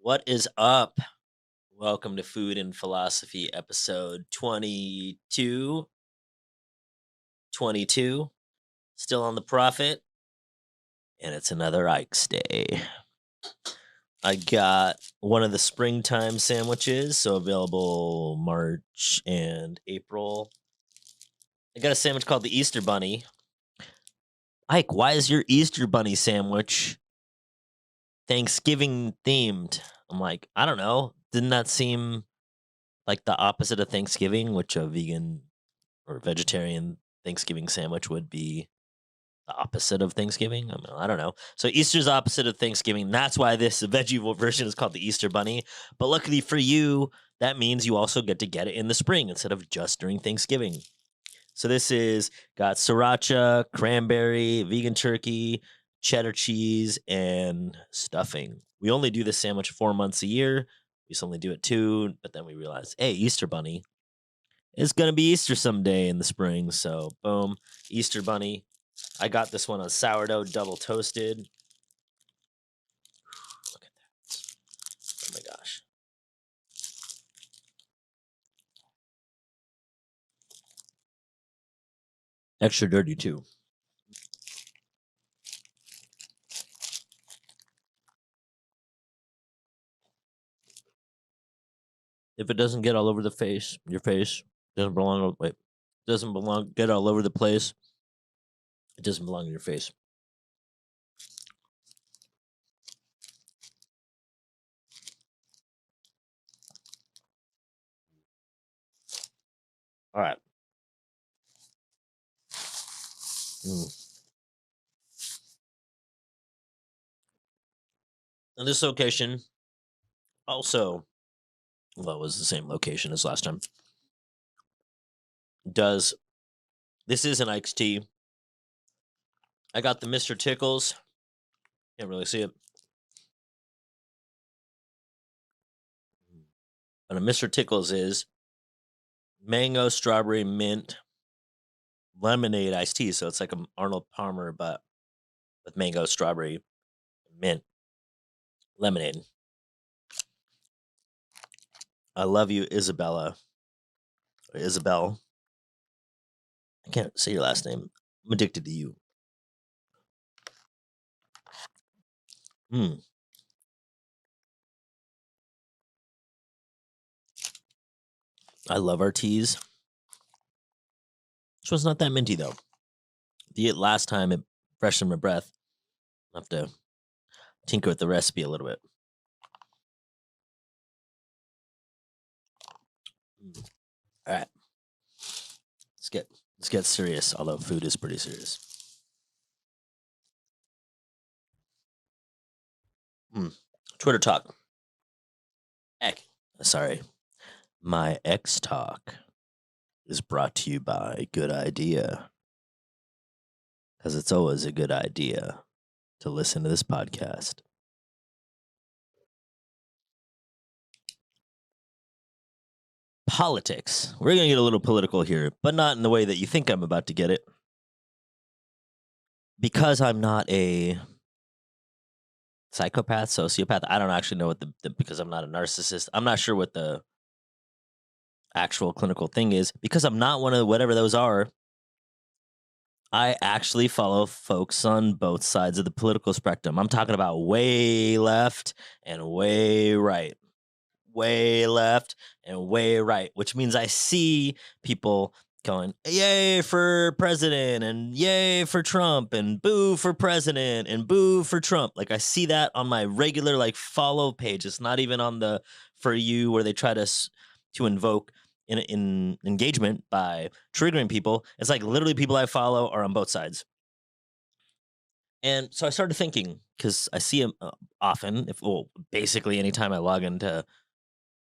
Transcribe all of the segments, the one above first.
What is up? Welcome to Food and Philosophy episode 22. 22. Still on the profit. And it's another Ike's Day. I got one of the springtime sandwiches, so available March and April. I got a sandwich called the Easter Bunny. Ike, why is your Easter Bunny sandwich Thanksgiving themed? I'm like, I don't know. Didn't that seem like the opposite of Thanksgiving, which a vegan or vegetarian Thanksgiving sandwich would be the opposite of Thanksgiving? I don't know. So Easter's opposite of Thanksgiving. That's why this veggie version is called the Easter Bunny. But luckily for you, that means you also get to get it in the spring instead of just during Thanksgiving. So this is got sriracha, cranberry, vegan turkey, cheddar cheese, and stuffing. We only do this sandwich 4 months a year. We used to only do it 2, but then we realized, hey, Easter Bunny, it's going to be Easter someday in the spring. So boom, Easter Bunny. I got this one on sourdough, double toasted. Look at that. Oh my gosh. Extra dirty too. If it doesn't get all over the face, your face doesn't belong. Wait, doesn't belong. Get all over the place. It doesn't belong in your face. All right. On this location, also, well, it was the same location as last time. This is an Ike's tea. I got the Mr. Tickles. Can't really see it. But a Mr. Tickles is mango, strawberry, mint, lemonade iced tea. So it's like an Arnold Palmer, but with mango, strawberry, mint, lemonade. I love you, Isabella. Or Isabel. I can't say your last name. I'm addicted to you. I love our teas. This one's not that minty though. The last time it freshened my breath. I'll have to tinker with the recipe a little bit. All right. Let's get serious, although food is pretty serious. Twitter talk. My X talk is brought to you by Good Idea. Because it's always a good idea to listen to this podcast. Politics. We're going to get a little political here, but not in the way that you think I'm about to get it. Because I'm not a psychopath, sociopath. I don't actually know what because I'm not a narcissist. I'm not sure what the actual clinical thing is. Because I'm not one of whatever those are. I actually follow folks on both sides of the political spectrum. I'm talking about way left and way right. Way left and way right, which means I see people going, yay for president and yay for Trump and boo for president and boo for Trump. Like I see that on my regular follow page. It's not even on the For You where they try to invoke in engagement by triggering people. It's like literally people I follow are on both sides. And so I started thinking, because I see them often, basically anytime I log into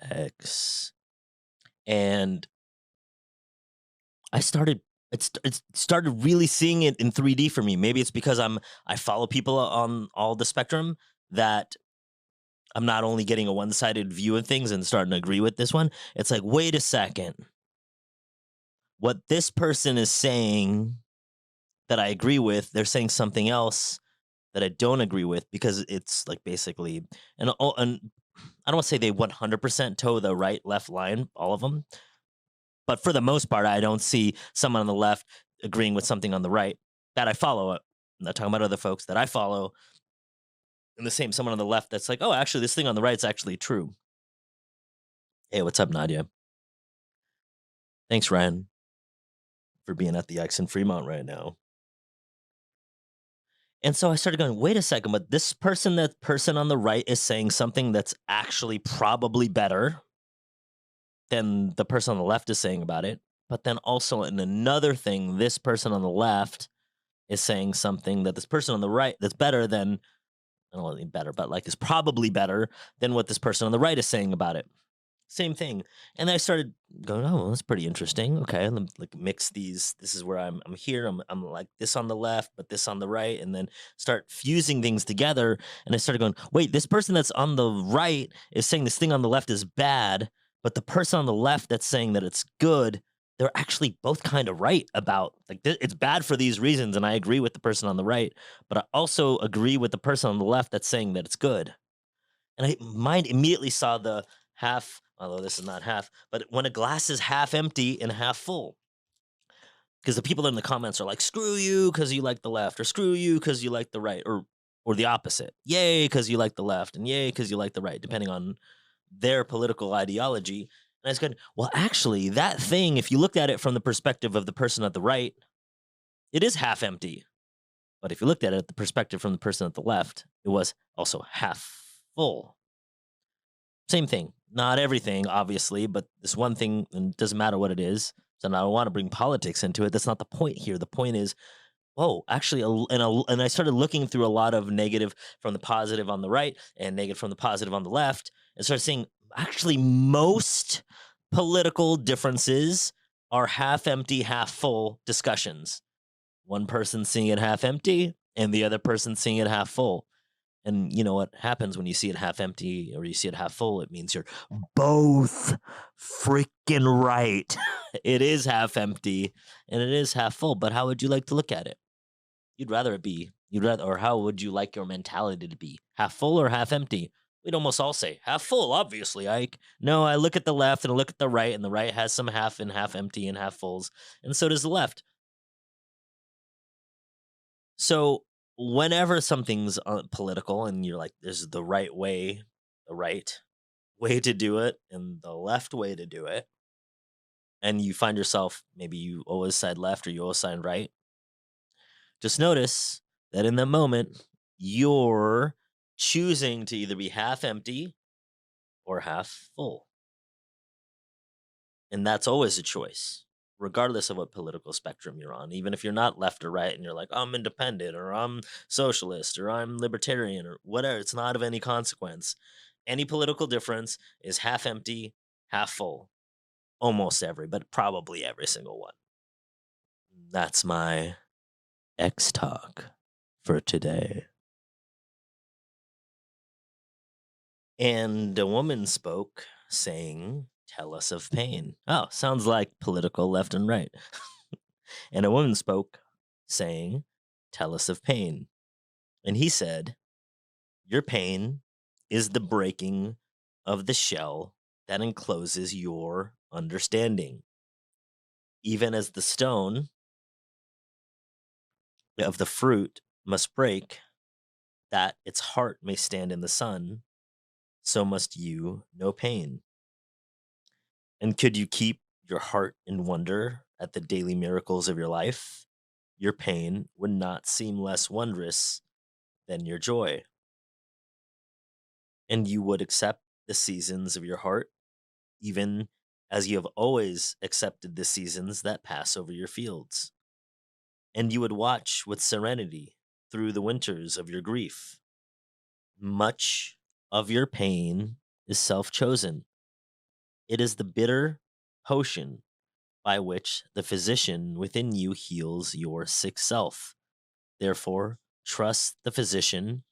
X, and I started it started really seeing it in 3D for me. Maybe it's because I follow people on all the spectrum that I'm not only getting a one-sided view of things and starting to agree with this one. It's like, wait a second. What this person is saying that I agree with, they're saying something else that I don't agree with, because it's like basically and I don't want to say they 100% toe the right left line, all of them, but for the most part, I don't see someone on the left agreeing with something on the right that I follow. I'm not talking about other folks that I follow. And the same someone on the left that's like, oh, actually, this thing on the right is actually true. Hey, what's up, Nadia? Thanks, Ryan, for being at the X in Fremont right now. And so I started going, wait a second, but that person on the right is saying something that's actually probably better than the person on the left is saying about it. But then also in another thing, this person on the left is saying something that this person on the right that's better than, I don't want to better, but like is probably better than what this person on the right is saying about it. Same thing. And I started going, oh, well, that's pretty interesting. Okay, let me like mix these. This is where I'm here. I'm like this on the left, but this on the right, and then start fusing things together. And I started going, wait, this person that's on the right is saying this thing on the left is bad, but the person on the left that's saying that it's good, they're actually both kind of right about like it's bad for these reasons, and I agree with the person on the right, but I also agree with the person on the left that's saying that it's good. And I mind immediately saw the half, although this is not half, but when a glass is half empty and half full. Because the people in the comments are like, screw you because you like the left, or screw you because you like the right, or the opposite. Yay, because you like the left, and yay, because you like the right, depending on their political ideology. And I was going, well, actually, that thing, if you looked at it from the perspective of the person at the right, it is half empty. But if you looked at it the perspective from the person at the left, it was also half full. Same thing. Not everything, obviously, but this one thing, and it doesn't matter what it is. So I don't want to bring politics into it. That's not the point here. The point is, oh, actually, and I started looking through a lot of negative from the positive on the right and negative from the positive on the left, and started seeing actually most political differences are half empty, half full discussions. One person seeing it half empty, and the other person seeing it half full. And you know what happens when you see it half empty or you see it half full? It means you're both freaking right. It is half empty and it is half full. But how would you like to look at it? You'd rather it be, or how would you like your mentality to be? Half full or half empty? We'd almost all say half full, obviously, Ike. No, I look at the left and I look at the right, and the right has some half and half empty and half fulls. And so does the left. So whenever something's political and you're like, there's the right way to do it, and the left way to do it, and you find yourself maybe you always side left or you always side right, just notice that in that moment, you're choosing to either be half empty or half full. And that's always a choice, regardless of what political spectrum you're on. Even if you're not left or right and you're like, I'm independent or I'm socialist or I'm libertarian or whatever, it's not of any consequence. Any political difference is half empty, half full. Almost every, but probably every single one. That's my X talk for today. And a woman spoke saying, tell us of pain. Oh, sounds like political left and right. And a woman spoke, saying, tell us of pain. And he said, your pain is the breaking of the shell that encloses your understanding. Even as the stone of the fruit must break, that its heart may stand in the sun, so must you know pain. And could you keep your heart in wonder at the daily miracles of your life? Your pain would not seem less wondrous than your joy. And you would accept the seasons of your heart, even as you have always accepted the seasons that pass over your fields. And you would watch with serenity through the winters of your grief. Much of your pain is self chosen. It is the bitter potion by which the physician within you heals your sick self. Therefore, trust the physician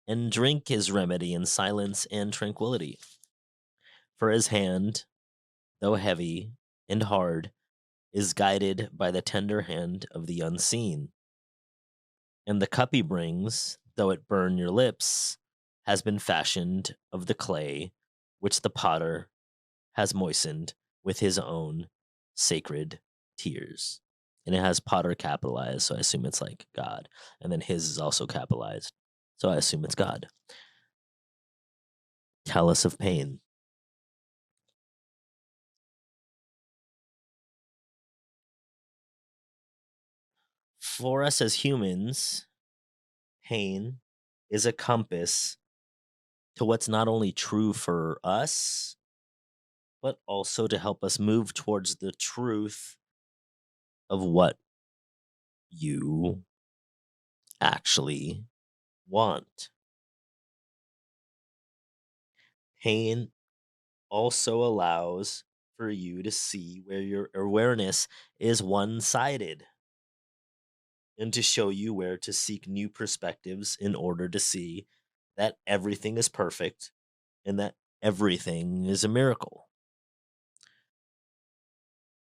and drink his remedy in silence and tranquility. For his hand, though heavy and hard, is guided by the tender hand of the unseen. And the cup he brings, though it burn your lips, has been fashioned of the clay which the potter has moistened with his own sacred tears. And it has potter capitalized, so I assume it's like God. And then his is also capitalized, so I assume it's God. Callous of pain. For us as humans, pain is a compass to what's not only true for us, but also to help us move towards the truth of what you actually want. Pain also allows for you to see where your awareness is one sided and to show you where to seek new perspectives in order to see that everything is perfect and that everything is a miracle.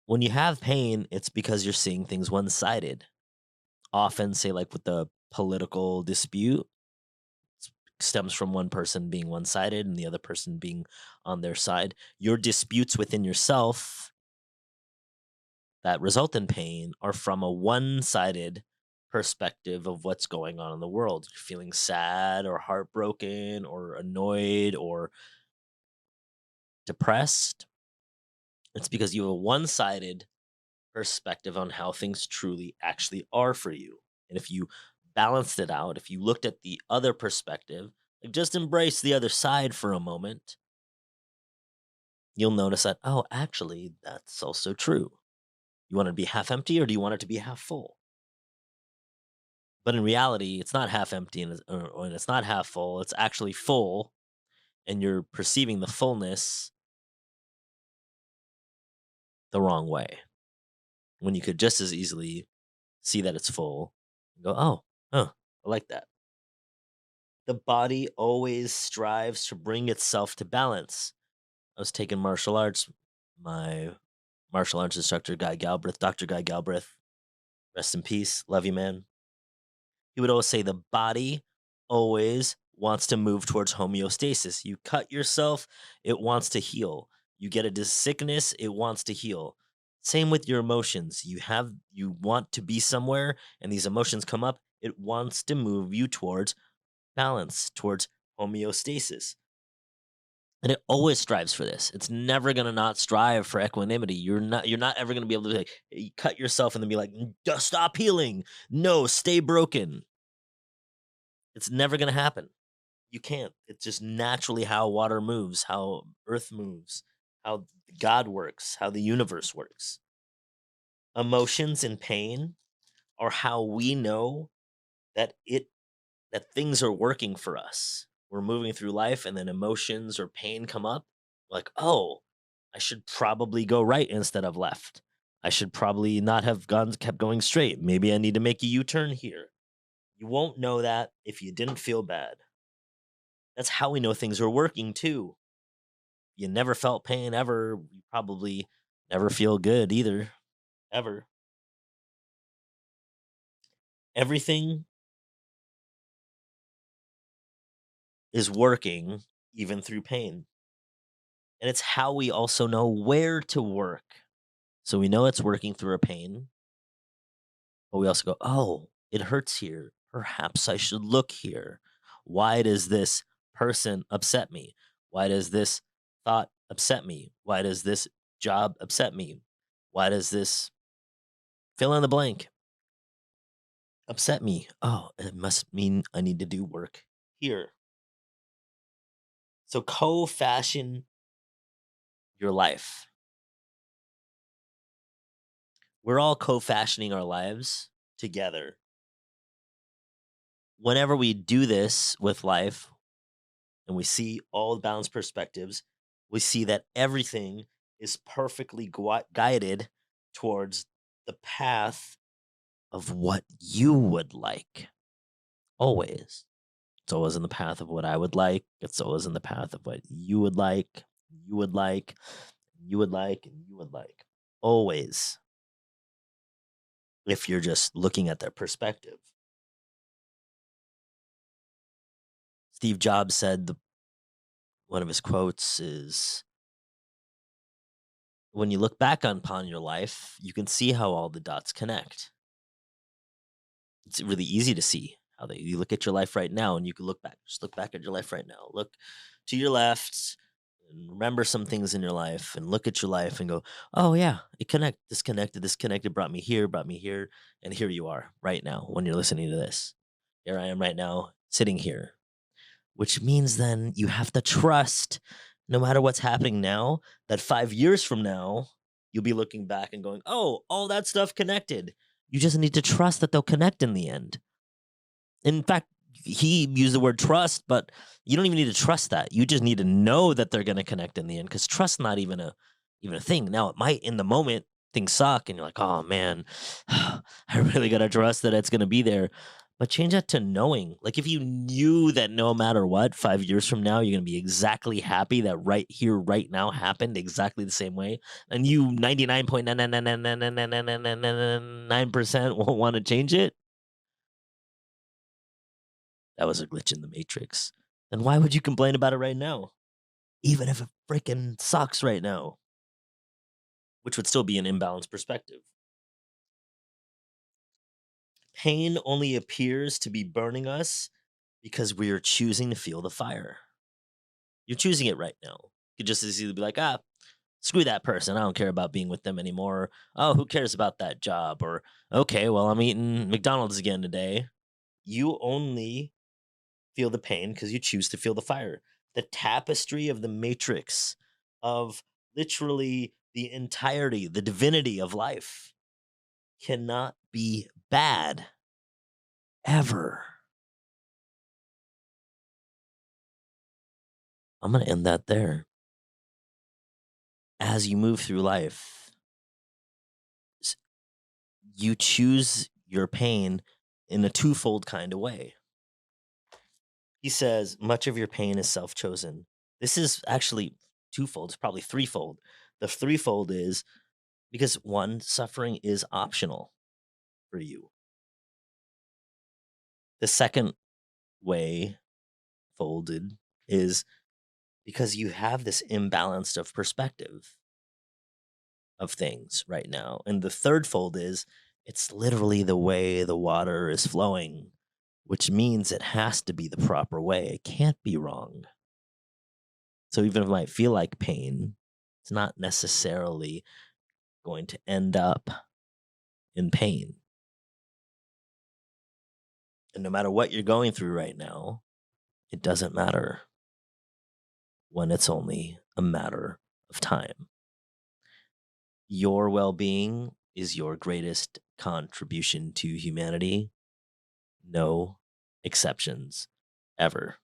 When you have pain, it's because you're seeing things one sided. Often, say, like with the political dispute, stems from one person being one sided and the other person being on their side. Your disputes within yourself that result in pain are from a one sided perspective of what's going on in the world. You're feeling sad or heartbroken or annoyed or depressed. It's because you have a one sided perspective on how things truly actually are for you. And if you balanced it out, if you looked at the other perspective, like just embrace the other side for a moment, you'll notice that, oh, actually, that's also true. You want it to be half empty or do you want it to be half full? But in reality, it's not half empty and it's not half full. It's actually full, and you're perceiving the fullness the wrong way when you could just as easily see that it's full and go, oh, huh, I like that. The body always strives to bring itself to balance. I was taking martial arts. My martial arts instructor, Guy Galbraith, Dr. Guy Galbraith, rest in peace. Love you, man. He would always say the body always wants to move towards homeostasis. You cut yourself, it wants to heal. You get a sickness, it wants to heal. Same with your emotions. You want to be somewhere and these emotions come up, it wants to move you towards balance, towards homeostasis. And it always strives for this. It's never gonna not strive for equanimity. You're not ever gonna be able to like cut yourself and then be like, Just stop healing. No, stay broken. It's never gonna happen. You can't. It's just naturally how water moves, how earth moves, how God works, how the universe works. Emotions and pain are how we know that things are working for us. We're moving through life and then emotions or pain come up. Like, oh, I should probably go right instead of left. I should probably not have kept going straight. Maybe I need to make a U-turn here. You won't know that if you didn't feel bad. That's how we know things are working too. You never felt pain ever. You probably never feel good either. Ever. Everything is working even through pain. And it's how we also know where to work. So we know it's working through our pain, but we also go, oh, it hurts here. Perhaps I should look here. Why does this person upset me? Why does this thought upset me? Why does this job upset me? Why does this fill in the blank upset me? Oh, it must mean I need to do work here. So co-fashion your life. We're all co-fashioning our lives together. Whenever we do this with life and we see all the balanced perspectives, we see that everything is perfectly guided towards the path of what you would like. Always. It's always in the path of what I would like. It's always in the path of what you would like, you would like, you would like, and you would like. Always. If you're just looking at their perspective. Steve Jobs said one of his quotes is, "When you look back upon your life, you can see how all the dots connect." It's really easy to see how they you look at your life right now and you can look back. Just look back at your life right now. Look to your left and remember some things in your life and look at your life and go, "Oh yeah, this connected, brought me here, and here you are right now when you're listening to this. Here I am right now sitting here." Which means then you have to trust, no matter what's happening now, that 5 years from now, you'll be looking back and going, "Oh, all that stuff connected." You just need to trust that they'll connect in the end. In fact, he used the word trust, but you don't even need to trust that. You just need to know that they're gonna connect in the end, because trust not even a thing. Now it might in the moment things suck and you're like, "Oh man, I really gotta trust that it's gonna be there." But change that to knowing. Like if you knew that no matter what, 5 years from now, you're gonna be exactly happy that right here, right now happened exactly the same way, and you 99.999999999% won't want to change it. That was a glitch in the matrix. Then why would you complain about it right now? Even if it freaking sucks right now, which would still be an imbalanced perspective. Pain only appears to be burning us because we are choosing to feel the fire. You're choosing it right now. You could just as easily be like, "Ah, screw that person. I don't care about being with them anymore. Oh, who cares about that job?" Or, "Okay, well, I'm eating McDonald's again today." You only feel the pain because you choose to feel the fire. The tapestry of the matrix of literally the entirety, the divinity of life cannot be bad ever. I'm going to end that there. As you move through life, s- you choose your pain in a twofold kind of way. He says, much of your pain is self chosen. This is actually twofold, it's probably threefold. The threefold is because one, suffering is optional for you. The second way folded is because you have this imbalance of perspective of things right now. And the third fold is it's literally the way the water is flowing, which means it has to be the proper way. It can't be wrong. So even if it might feel like pain, it's not necessarily going to end up in pain. And no matter what you're going through right now, it doesn't matter when it's only a matter of time. Your well being is your greatest contribution to humanity. No exceptions ever.